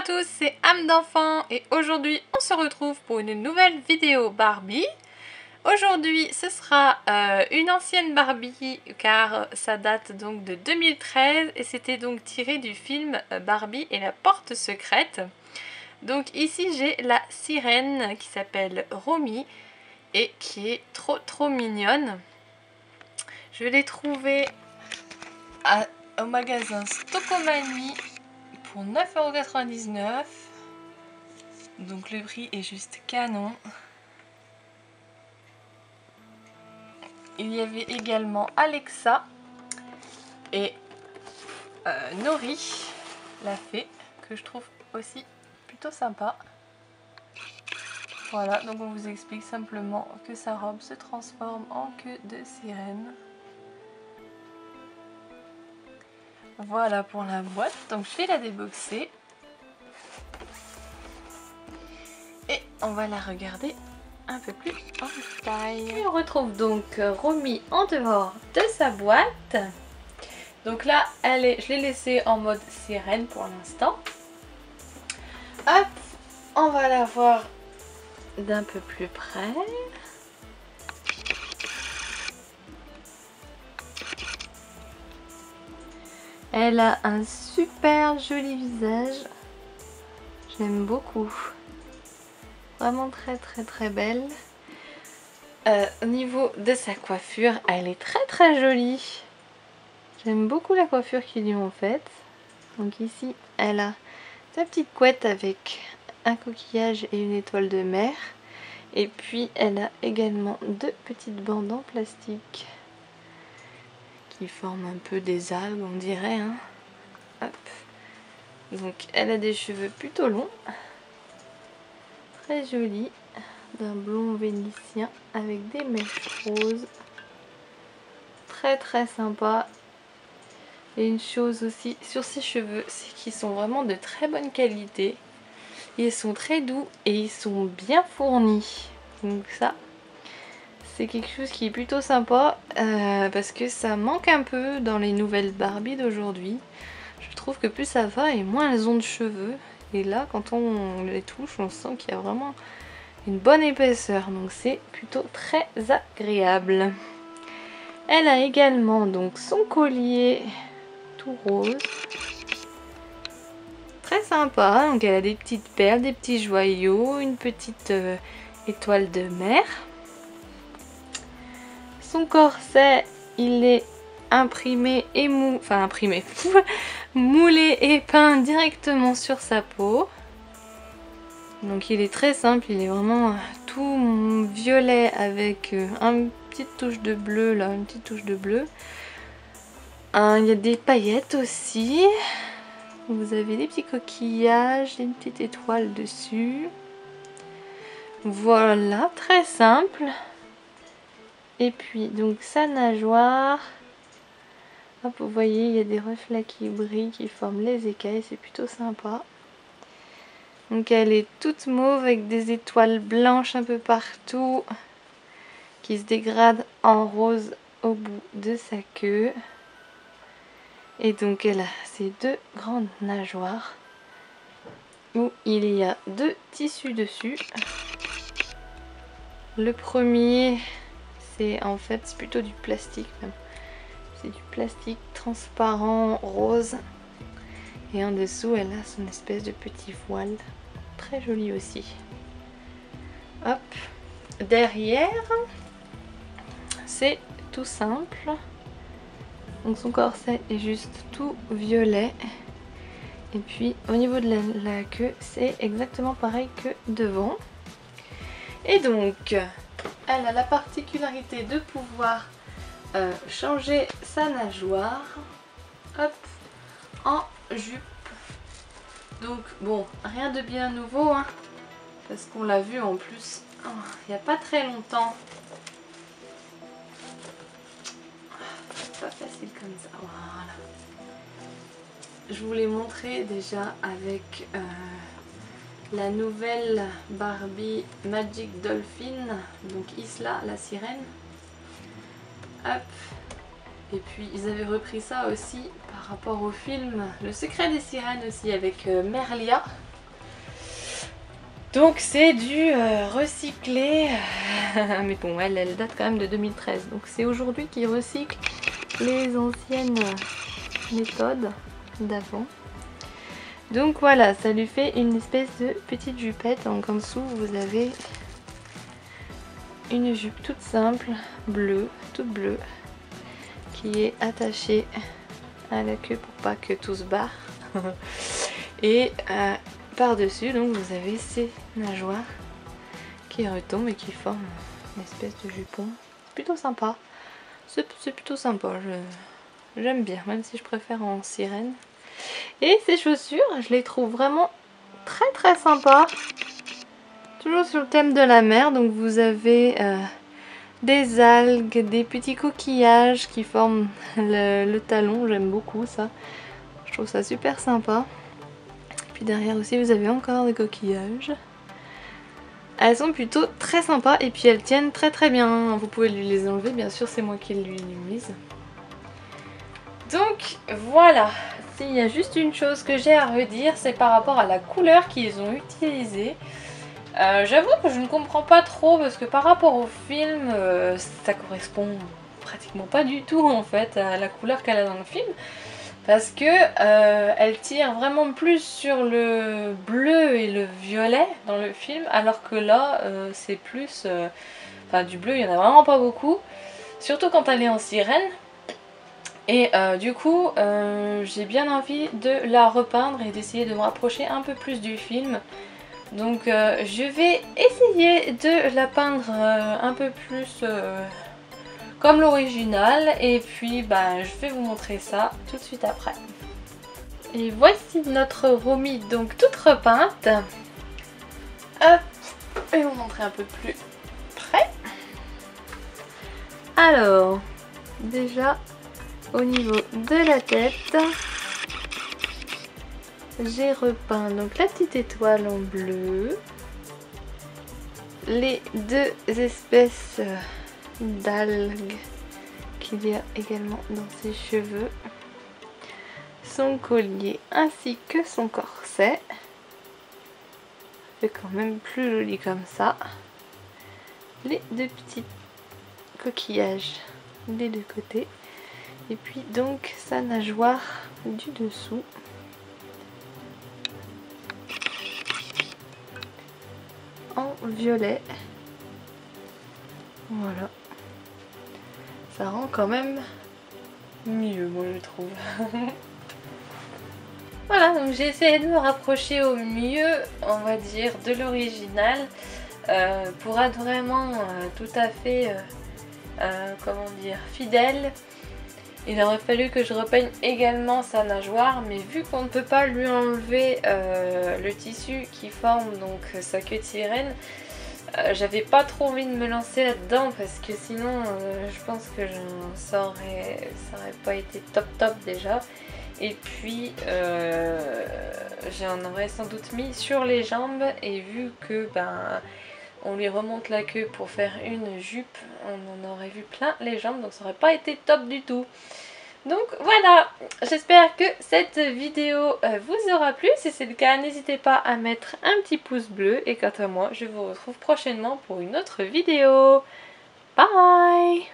tous, c'est âme d'enfant et aujourd'hui on se retrouve pour une nouvelle vidéo Barbie. Aujourd'hui ce sera une ancienne Barbie car ça date donc de 2013 et c'était donc tiré du film Barbie et la porte secrète. Donc ici j'ai la sirène qui s'appelle Romy et qui est trop mignonne. Je l'ai trouvée au magasin Stockomanie pour 9,99 €. Donc le prix est juste canon. Il y avait également Alexa et Nori, la fée, que je trouve aussi plutôt sympa. Voilà, donc on vous explique simplement que sa robe se transforme en queue de sirène. Voilà pour la boîte, donc je vais la déboxer. Et on va la regarder un peu plus en détail. Et on retrouve donc Romy en dehors de sa boîte. Donc là, je l'ai laissée en mode sirène pour l'instant. Hop, on va la voir d'un peu plus près. Elle a un super joli visage. J'aime beaucoup. Vraiment très belle. Au niveau de sa coiffure, elle est très jolie. J'aime beaucoup la coiffure qu'ils lui ont faite. Donc ici, elle a sa petite couette avec un coquillage et une étoile de mer. Et puis, elle a également deux petites bandes en plastique qui forment un peu des algues, on dirait. Hein. Hop. Donc, elle a des cheveux plutôt longs. Très jolis. D'un blond vénitien avec des mèches roses. Très sympa. Et une chose aussi sur ses cheveux, c'est qu'ils sont vraiment de très bonne qualité. Ils sont très doux et ils sont bien fournis. Donc ça, c'est quelque chose qui est plutôt sympa parce que ça manque un peu dans les nouvelles Barbie d'aujourd'hui. Je trouve que plus ça va et moins elles ont de cheveux. Et là, quand on les touche, on sent qu'il y a vraiment une bonne épaisseur. Donc c'est plutôt très agréable. Elle a également donc son collier tout rose. Très sympa. Donc elle a des petites perles, des petits joyaux, une petite étoile de mer. Son corset, il est imprimé et moulé et peint directement sur sa peau. Donc il est très simple, il est vraiment tout violet avec une petite touche de bleu là, une petite touche de bleu. Il y a des paillettes aussi. Vous avez des petits coquillages, une petite étoile dessus. Voilà, très simple. Et puis donc sa nageoire. Hop, vous voyez, il y a des reflets qui brillent, qui forment les écailles, c'est plutôt sympa. Donc elle est toute mauve avec des étoiles blanches un peu partout qui se dégradent en rose au bout de sa queue. Et donc elle a ces deux grandes nageoires où il y a deux tissus dessus. Le premier, c'est en fait c'est plutôt du plastique même. C'est du plastique transparent rose. Et en dessous, elle a son espèce de petit voile. Très joli aussi. Hop. Derrière, c'est tout simple. Donc son corset est juste tout violet. Et puis au niveau de la queue, c'est exactement pareil que devant. Et donc, elle a la particularité de pouvoir changer sa nageoire. Hop. En jupe. Donc bon, rien de bien nouveau hein, parce qu'on l'a vu en plus il n'y a pas très longtemps. C'est pas facile comme ça, voilà. Je vous l'ai montré déjà avec la nouvelle Barbie Magic Dolphin, donc Isla la sirène. Hop. Et puis ils avaient repris ça aussi par rapport au film Le Secret des Sirènes aussi avec Merlia. Donc c'est du recyclé, mais bon elle date quand même de 2013, donc c'est aujourd'hui qu'ils recyclent les anciennes méthodes d'avant. Donc voilà, ça lui fait une espèce de petite jupette, donc en dessous vous avez une jupe toute simple, bleue, toute bleue, qui est attachée à la queue pour pas que tout se barre. Et par-dessus, donc vous avez ces nageoires qui retombent et qui forment une espèce de jupon. C'est plutôt sympa. C'est plutôt sympa. J'aime bien, même si je préfère en sirène. Et ces chaussures, je les trouve vraiment très très sympas. Toujours sur le thème de la mer. Donc vous avez des algues, des petits coquillages qui forment le talon. J'aime beaucoup ça. Je trouve ça super sympa. Puis derrière aussi vous avez encore des coquillages. Elles sont plutôt très sympas et puis elles tiennent très très bien. Vous pouvez lui les enlever, bien sûr c'est moi qui lui mise. Donc voilà, s'il y a juste une chose que j'ai à redire, c'est par rapport à la couleur qu'ils ont utilisée. J'avoue que je ne comprends pas trop parce que par rapport au film, ça correspond pratiquement pas du tout en fait à la couleur qu'elle a dans le film. Parce que elle tire vraiment plus sur le bleu et le violet dans le film, alors que là c'est plus... Enfin du bleu il n'y en a vraiment pas beaucoup, surtout quand elle est en sirène. Et du coup j'ai bien envie de la repeindre et d'essayer de me rapprocher un peu plus du film. Donc je vais essayer de la peindre un peu plus... comme l'original, et puis je vais vous montrer ça tout de suite après. Et voici notre Romy donc toute repeinte. Hop, je vais vous montrer un peu plus près. Alors, déjà au niveau de la tête, j'ai repeint donc la petite étoile en bleu, les deux espèces d'algues qu'il y a également dans ses cheveux, son collier ainsi que son corset. C'est quand même plus joli comme ça. Les deux petits coquillages des deux côtés et puis donc sa nageoire du dessous. En violet. Voilà. Ça rend quand même mieux, moi je trouve. Voilà, donc j'ai essayé de me rapprocher au mieux, on va dire, de l'original pour être vraiment tout à fait, comment dire, fidèle. Il aurait fallu que je repeigne également sa nageoire, mais vu qu'on ne peut pas lui enlever le tissu qui forme donc sa queue de sirène, j'avais pas trop envie de me lancer là-dedans parce que sinon je pense que ça aurait pas été top déjà. Et puis j'en aurais sans doute mis sur les jambes, et vu que on lui remonte la queue pour faire une jupe, on en aurait vu plein les jambes, donc ça aurait pas été top du tout. Donc voilà, j'espère que cette vidéo vous aura plu. Si c'est le cas, n'hésitez pas à mettre un petit pouce bleu. Et quant à moi, je vous retrouve prochainement pour une autre vidéo. Bye!